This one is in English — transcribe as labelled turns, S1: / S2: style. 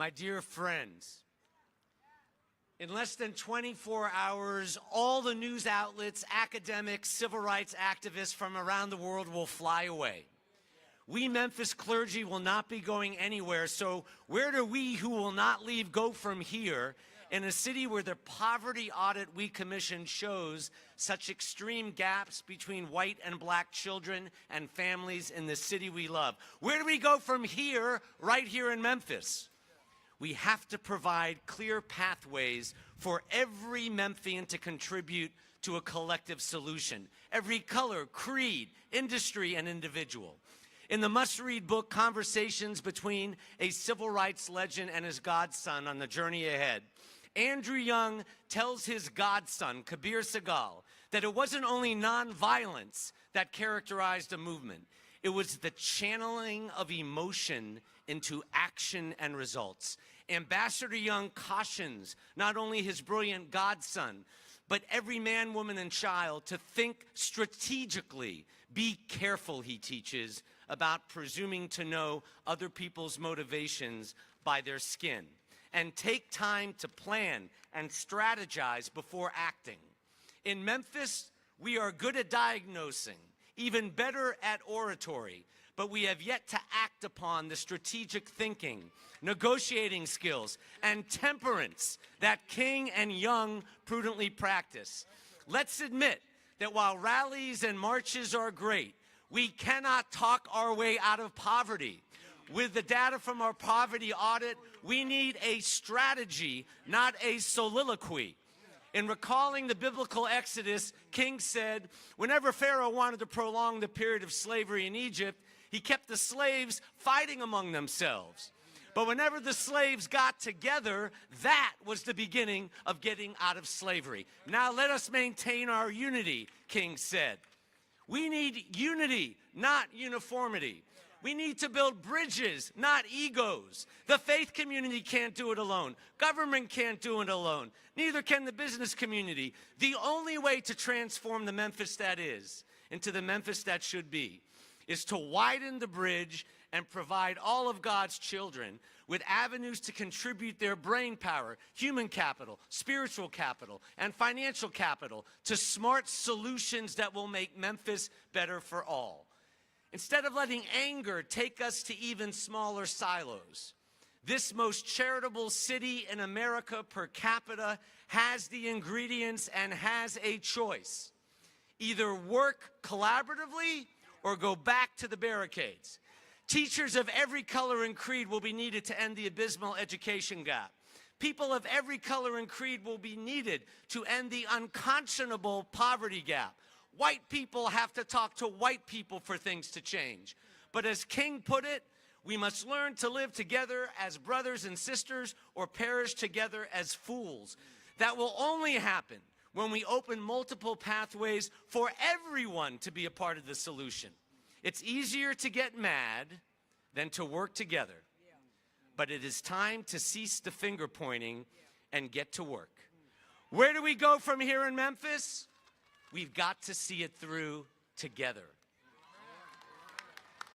S1: My dear friends, in less than 24 hours, all the news outlets, academics, civil rights activists from around the world will fly away. We Memphis clergy will not be going anywhere, so where do we who will not leave go from here in a city where the poverty audit we commissioned shows such extreme gaps between white and black children and families in the city we love? Where do we go from here, right here in Memphis? We have to provide clear pathways for every Memphian to contribute to a collective solution. Every color, creed, industry, and individual. In the must-read book, Conversations Between a Civil Rights Legend and His Godson on the Journey Ahead, Andrew Young tells his godson, Kabir Segal, that it wasn't only nonviolence that characterized a movement. It was the channeling of emotion into action and results. Ambassador Young cautions not only his brilliant godson, but every man, woman, and child to think strategically. Be careful, he teaches, about presuming to know other people's motivations by their skin. And take time to plan and strategize before acting. In Memphis, we are good at diagnosing, even better at oratory, but we have yet to act upon the strategic thinking, negotiating skills, and temperance that King and Young prudently practice. Let's admit that while rallies and marches are great, we cannot talk our way out of poverty. With the data from our poverty audit, we need a strategy, not a soliloquy. In recalling the biblical Exodus, King said, whenever Pharaoh wanted to prolong the period of slavery in Egypt, he kept the slaves fighting among themselves. But whenever the slaves got together, that was the beginning of getting out of slavery. Now let us maintain our unity, King said. We need unity, not uniformity. We need to build bridges, not egos. The faith community can't do it alone. Government can't do it alone. Neither can the business community. The only way to transform the Memphis that is into the Memphis that should be is to widen the bridge and provide all of God's children with avenues to contribute their brain power, human capital, spiritual capital, and financial capital to smart solutions that will make Memphis better for all. Instead of letting anger take us to even smaller silos, this most charitable city in America per capita has the ingredients and has a choice. Either work collaboratively or go back to the barricades. Teachers of every color and creed will be needed to end the abysmal education gap. People of every color and creed will be needed to end the unconscionable poverty gap. White people have to talk to white people for things to change. But as King put it, we must learn to live together as brothers and sisters or perish together as fools. That will only happen when we open multiple pathways for everyone to be a part of the solution. It's easier to get mad than to work together. But it is time to cease the finger pointing and get to work. Where do we go from here in Memphis? We've got to see it through together.